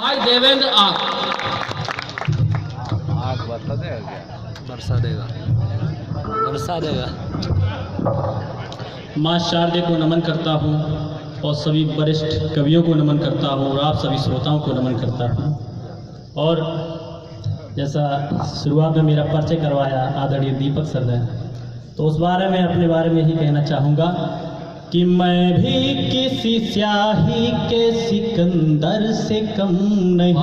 भाई देवेंद्र आग बरसा देगा बरसा देगा, बरसा देगा। माँ शारदे को नमन करता हूँ और सभी वरिष्ठ कवियों को नमन करता हूँ और आप सभी श्रोताओं को नमन करता हूँ। और जैसा शुरुआत में मेरा परिचय करवाया आदरणीय दीपक सर ने, तो उस बारे में अपने बारे में ही कहना चाहूँगा कि मैं भी किसी स्याही के सिकंदर से कम नहीं,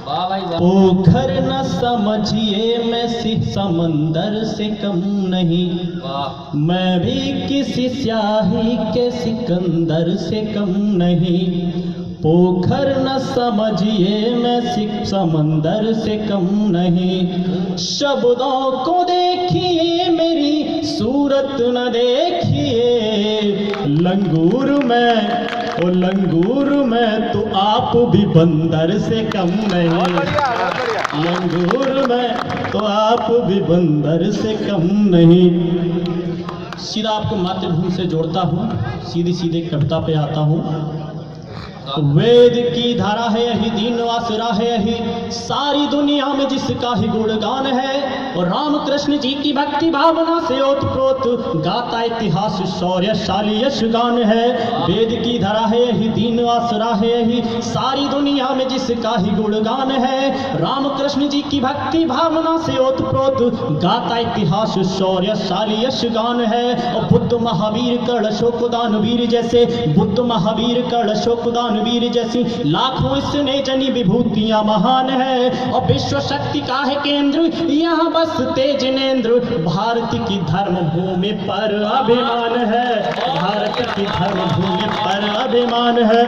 वाह भाई वाह। पोखर न समझिए मैं समंदर से कम नहीं, वाह मैं भी किसी स्याही के सिकंदर से कम नहीं, पोखर न समझिए मैं समंदर से कम नहीं। शब्दों को देखिए मेरी सूरत न देखिए, लंगूर में ओ लंगूर में तो आप भी बंदर से कम नहीं, लंगूर में तो आप भी बंदर से कम नहीं। सीधा आपको मातृभूमि से जोड़ता हूँ, सीधी सीधे कविता पे आता हूँ। वेद की धारा है यही, दीन आसरा है यही, सारी दुनिया में जिसका ही गुणगान है, और राम कृष्ण जी की भक्ति भावना से ओतप्रोत गाता इतिहास शौर्यशाली यशगान है। वेद की धारा है यही, दीन आसरा है यही, सारी दुनिया में जिसका ही गुणगान है, राम कृष्ण जी की भक्ति भावना से ओतप्रोत गाता इतिहास शौर्यशाली यशगान है। और बुद्ध महावीर कर्ण अशोक दानवीर जैसे, बुद्ध महावीर कर्ण अशोक दानवीर जैसी लाखों इसने जनी विभूतियां महान है। और विश्व शक्ति का है केंद्र यहाँ बसते जिनेंद्र, भारत की धर्म भूमि पर अभिमान है, भारत की धर्म भूमि पर अभिमान है।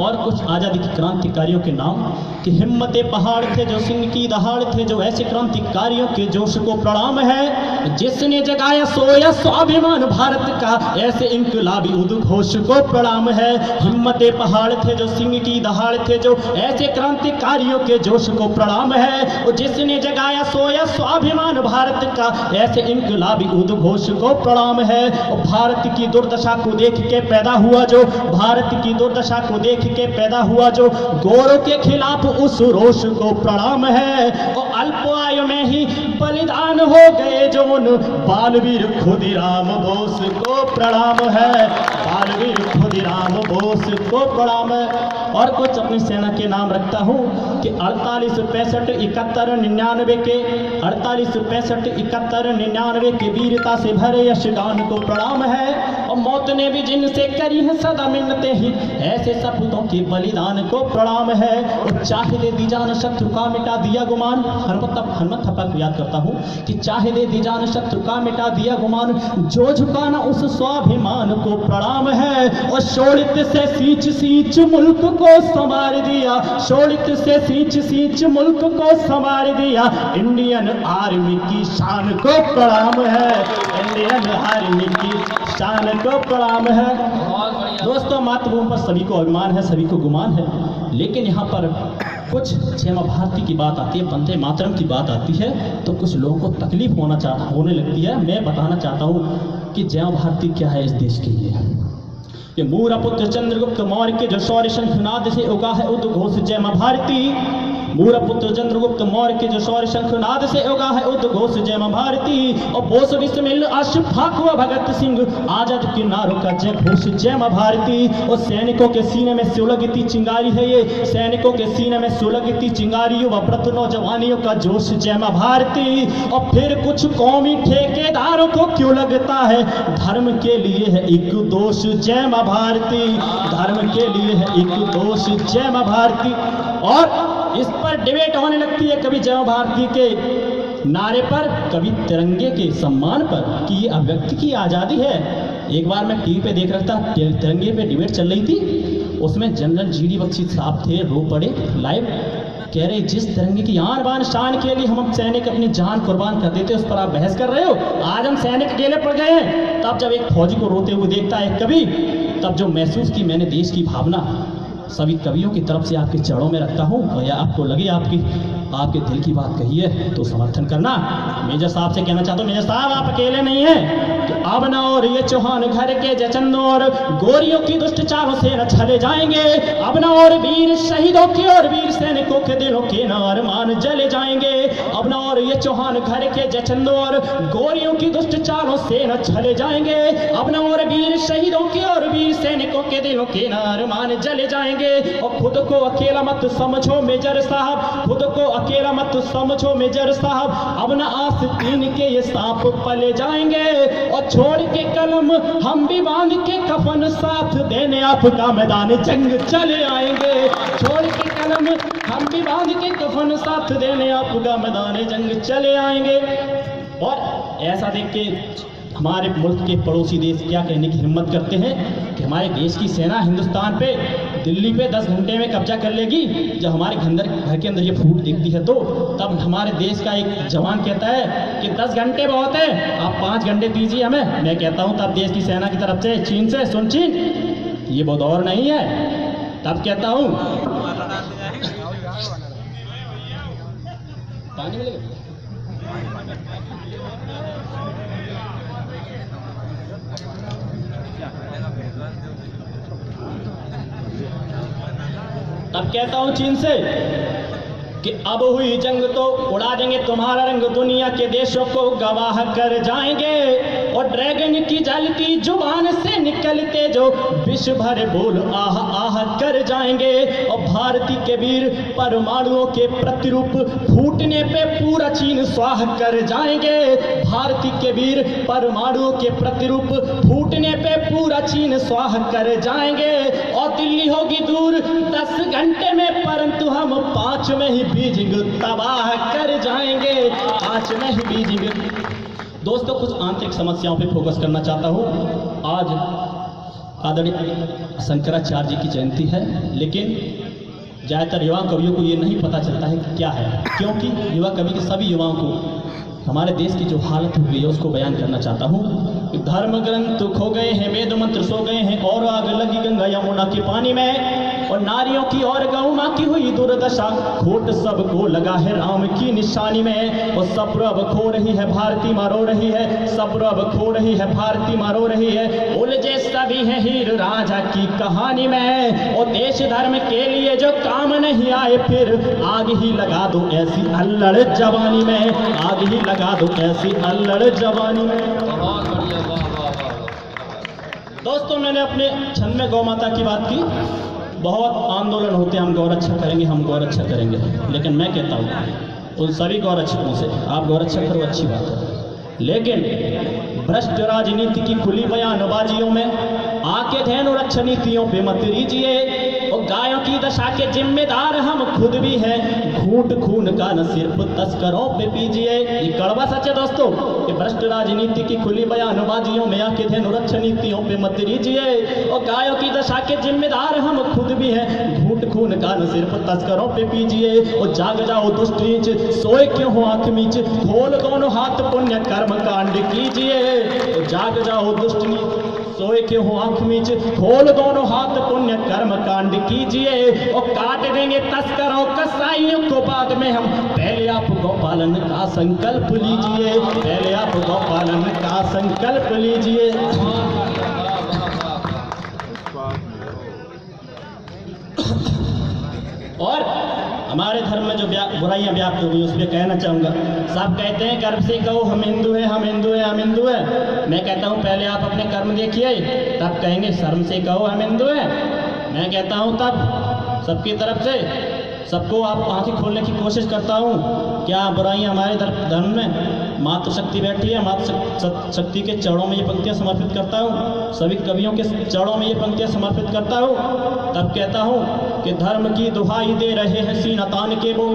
और कुछ आजादी के क्रांतिकारियों के नाम कि हिम्मते पहाड़ थे जो सिंह की दहाड़ थे, जो ऐसे क्रांतिकारियों के जोश को प्रणाम है, जिसने जगाया सोया स्वाभिमान भारत का, ऐसे इंकलाबी उद्घोष को प्रणाम है। हिम्मते पहाड़ थे जो सिंह की दहाड़ थे, जो ऐसे क्रांतिकारियों के जोश को प्रणाम है, और जिसने जगाया सोया स्वाभिमान भारत का, ऐसे इंकलाबी उद्घोष को प्रणाम है। और भारत की दुर्दशा को देख के पैदा हुआ जो, भारत की दुर्दशा को देख के पैदा हुआ जो, गोरों के खिलाफ उस रोष को प्रणाम है। और अल्प आयु में ही बलिदान हो गए जो उन बालवीर खुदीराम बोस को प्रणाम है, बालवीर खुदीराम बोस को प्रणाम है। और कुछ अपनी सेना के नाम रखता हूँ कि 48 65 71 99 के, 48 65 71 99 के वीरता से भरे यशगान को प्रणाम है। और मौत ने भी जिनसे करी है सदा मिन्नतें ही, ऐसे सपूतों के बलिदान को प्रणाम है। और चाहे दे दी जान शत्रु का मिटा दिया गुमान, हनुमत थप्पा को याद करता हूँ कि चाहे दे दी जान शत्रु का मिटा दिया गुमान, जो झुकाना उस स्वाभिमान को प्रणाम है। और शोणित से सींच सींच मुल्क को संवार दिया, शोणित से सींच सींच मुल्क को संवार दिया, इंडियन आर्मी की शान को प्रणाम है, इंडियन आर्मी की शान को प्रणाम है। दोस्तों, मातृभूमि पर सभी को अभिमान है, सभी को गुमान है, लेकिन यहाँ पर कुछ जय भारती की बात आती है, वंदे मातरम की बात आती है, तो कुछ लोगों को तकलीफ होने लगती है। मैं बताना चाहता हूँ कि जय भारती क्या है इस देश के लिए। ये मूरा पुत्र चंद्रगुप्त मौर्य के जो शौर्य शंखनाद से उगा है उद्घोष जय मां भारती, मूरा पुत्र चंद्रगुप्त मौर्य के जो शौर्य शंखनाद से उगा है उद्घोष जय मां भारती। और बोस बिस्मिल अशफाक व भगत सिंह आजाद किनारों का जय घोष जय मां भारती। और सैनिकों के सीने में सुलगती चिंगारी है ये, सैनिकों के सीने में सुलगती चिंगारी व व्रत नौजवानियों का जोश जय मां भारती। और फिर कुछ कौमी ठेकेदारों को क्यों लगता है धर्म के लिए है एक दोष जय मां भारती, धर्म के लिए है एक दोष जय मां भारती। और इस पर डिबेट होने लगती है, कभी जय भारती के नारे पर, कभी तिरंगे के सम्मान पर कि ये अभिव्यक्ति की आज़ादी है। एक बार मैं टीवी पे देख रहा था, तिरंगे पे डिबेट चल रही थी, उसमें जनरल जीडी बख्शी साहब थे, रो पड़े लाइव, कह रहे जिस तिरंगे की आन बान शान के लिए हम सैनिक अपनी जान कुर्बान कर देते उस पर आप बहस कर रहे हो। आज हम सैनिक अकेले पड़ गए हैं। तब जब एक फौजी को रोते हुए देखता है कभी, तब जो महसूस की मैंने देश की भावना सभी कवियों की तरफ से आपके चरणों में रखता हूँ, और या आपको लगे आपकी आपके दिल की बात कही है तो समर्थन करना। मेजर साहब से कहना चाहता हूँ, मेजर साहब आप अकेले नहीं हैं कि अब न और ये चौहान घर के जचंदों और गोरियों की दुष्ट चालों से न छले जाएंगे। अब न और वीर शहीदों की और वीर सैनिकों के दिलों के न अरमान जले जाएंगे। अब न और ये चौहान घर के जचंदों और गोरियों की दुष्ट चालों से न छले जाएंगे। अब न और वीर शहीदों के और वीर सैनिकों के दिलों के न अरमान जले जाएंगे। और खुद को अकेला मत समझो मेजर साहब, खुद को अकेला मत समझो मेजर साहब। अब न आस्तीन के ये सांप पले जाएंगे और छोड़ के कलम हम भी बांध के कफन साथ देने आपका मैदान जंग चले आएंगे। छोड़ के कलम हम भी बांध के कफन साथ देने आपका मैदान जंग चले आएंगे। और ऐसा देख के हमारे मुल्क के पड़ोसी देश क्या कहने की हिम्मत करते हैं कि हमारे देश की सेना हिंदुस्तान पे, दिल्ली पे 10 घंटे में कब्जा कर लेगी। जब हमारे घर के अंदर ये फूट दिखती है तो तब हमारे देश का एक जवान कहता है कि 10 घंटे बहुत है, आप 5 घंटे दीजिए हमें। मैं कहता हूँ तब देश की सेना की तरफ से चीन से, सुन चीन ये बहुत और नहीं है, तब कहता हूँ पानी मिलेगा। तब कहता हूं चीन से कि अब हुई जंग तो उड़ा देंगे तुम्हारा रंग, दुनिया के देशों को गवाह कर जाएंगे। और ड्रैगन की जलती जुबान से निकलते जो विश्व भर बोल आह आह कर जाएंगे। और भारती के वीर परमाणुओं के प्रतिरूप फूटने पे पूरा चीन स्वाह कर जाएंगे। भारती के वीर परमाणुओं के प्रतिरूप फूटने पे पूरा चीन स्वाह कर जाएंगे। और दिल्ली होगी दूर 10 घंटे में, परंतु हम 5 में ही बीजिंग तबाह कर जाएंगे, 5 में ही बीजिंग। दोस्तों कुछ आंतरिक समस्याओं पे फोकस करना चाहता हूँ। आज आदरणीय शंकराचार्य जी की जयंती है, लेकिन ज़्यादातर युवा कवियों को ये नहीं पता चलता है कि क्या है, क्योंकि युवा कवि के सभी युवाओं को हमारे देश की जो हालत हुई है उसको बयान करना चाहता हूँ। धर्म ग्रंथ खो गए हैं, वेद मंत्र सो गए हैं, और आग लगी गंगा यमुना के पानी में। और नारियों की और गौ माँ की हुई दुर्दशा, खोट सबको लगा है राम की निशानी में। और सब्र अब खो रही है भारती माँ रो रही है, सब्र अब खो रही है भारती माँ रो रही है। उलझे सभी है हीर राजा की कहानी में। और देश धर्म के लिए जो काम नहीं आए फिर आग ही लगा दो ऐसी अल्लड़ जवानी में, आग ही लगा दो ऐसी अल्लड़ जवानी में। बहुत बढ़िया, वाह वाह वाह। दोस्तों मैंने अपने छंद में गौ माता की बात की। बहुत आंदोलन होते हैं, हम गौ रक्षा करेंगे, हम गौ रक्षा करेंगे, लेकिन मैं कहता हूँ उन सभी गौ रक्षकों से आप गौ रक्षा करो, अच्छी बात है, लेकिन भ्रष्ट राजनीति की खुली बयानबाजियों में आके ध्यान रक्षा नीतियों पे मत लीजिए। और गायों की दशा के जिम्मेदार हम खुद भी हैं, घूंट खून का न सिर्फ तस्करों पे पीजिए। ये कड़वा सच है दोस्तों कि भ्रष्ट राजनीति की खुली बयानबाजियों में आके ध्यान रक्षा नीतियों पे मत लीजिए। और गायों की दशा के जिम्मेदार हम खुद भी हैं, घूंट खून का न सिर्फ तस्करों पे पीजिए। और जाग जाओ दुष्ट नीच, सोए क्यों हो आंख मीच, खोल दोनों हाथ पुण्य कर्म कांड कीजिए। तो जाग जाओ दुष्ट नीच, सोए क्यों हो आंख मीच, खोल दोनों हाथ पुण्य कर्म कांड कीजिए। और काट देंगे तस्करों कसाईयों को बाद में हम, पहले आप गौपालन का संकल्प लीजिए, पहले आप गौपालन का संकल्प लीजिए। और हमारे धर्म में जो बुराइयां व्याप्त हुई उस पर कहना चाहूँगा। सब कहते हैं गर्भ से कहो हम हिंदू हैं, हम हिंदू हैं, हम हिंदू हैं। मैं कहता हूँ पहले आप अपने कर्म देखिए, तब कहेंगे शर्म से कहो हम हिंदू हैं। मैं कहता हूँ तब सबकी तरफ से सबको आप आंखें खोलने की कोशिश करता हूँ। क्या बुराइयां हमारे धर्म में मातृशक्ति बैठी है, मातृशक्ति के चरणों में ये पंक्तियाँ समर्पित करता हूँ, सभी कवियों के चरणों में ये पंक्तियाँ समर्पित करता हूँ। तब कहता हूँ कि धर्म की दुहाई दे रहे हैं सीना तान के वो,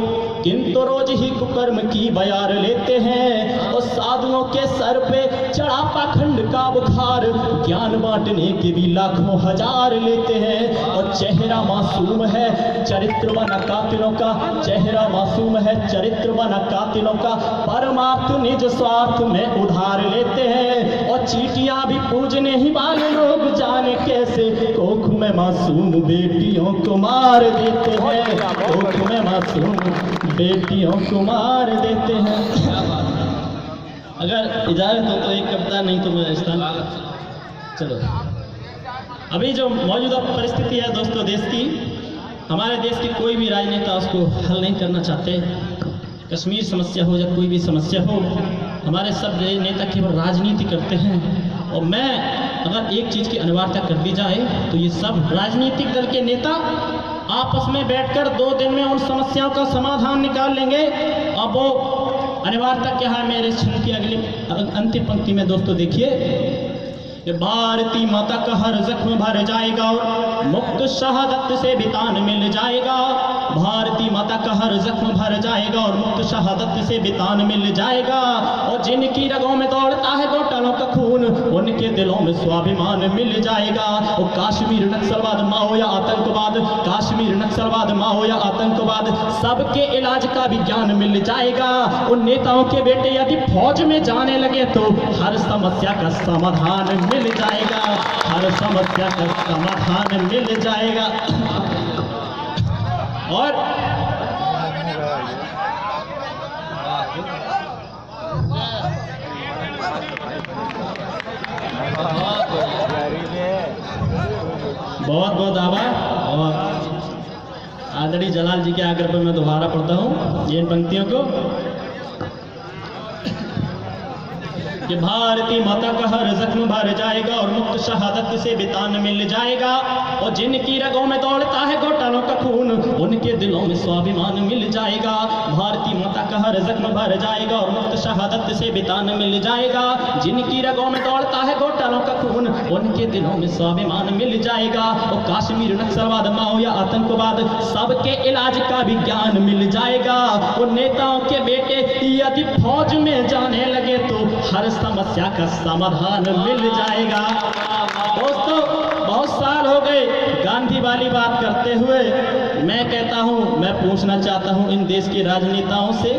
किंतु रोज ही कुकर्म की बयार लेते हैं। और साधुओं के सर पे चढ़ा पाखंड का बुखार, ज्ञान बांटने के भी लाखों हजार लेते हैं। और चेहरा मासूम है चरित्र बना कातिलों का, चेहरा मासूम है चरित्र बना कातिलों का, परमार्थ निज स्वार्थ में उधार लेते हैं। और चीटियां भी पूजने ही वाले लोग जाने कैसे कोख में मासूम बेटियों को मार मार देते हैं, कोख में मासूम बेटियों को मार देते हैं। अगर इजाज़त हो तो एक कविता, नहीं तो मैं स्थान। चलो, अभी जो मौजूदा परिस्थिति है दोस्तों देश की, हमारे देश की कोई भी राजनेता उसको हल नहीं करना चाहते। कश्मीर समस्या हो या कोई भी समस्या हो, हमारे सब नेता केवल राजनीति करते हैं। और मैं अगर एक चीज़ की अनिवार्यता कर दी जाए तो ये सब राजनीतिक दल के नेता आपस में बैठकर 2 दिन में उन समस्याओं का समाधान निकाल लेंगे। अब वो अनिवार्यता क्या है, मेरे छंद की अगली अंतिम पंक्ति में दोस्तों देखिए, कि भारती माता का हर जख्म भर जाएगा और मुक्त शहादत से बितान मिल जाएगा। भारती माता का हर जख्म भर जाएगा और मुक्त शहादत से बितान मिल जाएगा। और जिनकी रगों में दौड़ता है घोटालों का खून, उनके दिलों में स्वाभिमान मिल जाएगा। और कश्मीर नक्सलवाद माओ या आतंकवाद, कश्मीर नक्सलवाद माओ या आतंकवाद, सबके इलाज का विज्ञान मिल जाएगा। उन नेताओं के बेटे यदि फौज में जाने लगे तो हर समस्या का समाधान मिल जाएगा, हर समस्या का समाधान मिल जाएगा। और बहुत बहुत आभार। और आदरणीय जलाल जी के आग्रह पर मैं दोबारा पढ़ता हूँ इन पंक्तियों को, कि भारती माता का हर जख्म भर जाएगा और मुक्त शहादत से बितान मिल जाएगा। और जिनकी रगों में दौड़ता है घोटालों का खून, उनके दिलों में स्वाभिमान मिल जाएगा। भारती माता का हर जख्म भर जाएगा और मुक्त शहादत से बितान मिल जाएगा। जिनकी रगों में दौड़ता है घोटालों का खून, उनके दिलों में स्वाभिमान मिल जाएगा। और कश्मीर नक्सलवाद माओ या आतंकवाद, सबके इलाज का विज्ञान मिल जाएगा। उन नेताओं के बेटे यदि फौज में जाने लगे तो हर समस्या का समाधान मिल जाएगा। दोस्तों, बहुत साल हो गए गांधी वाली बात करते हुए। मैं कहता हूं, मैं पूछना चाहता हूं इन देश के राजनेताओं से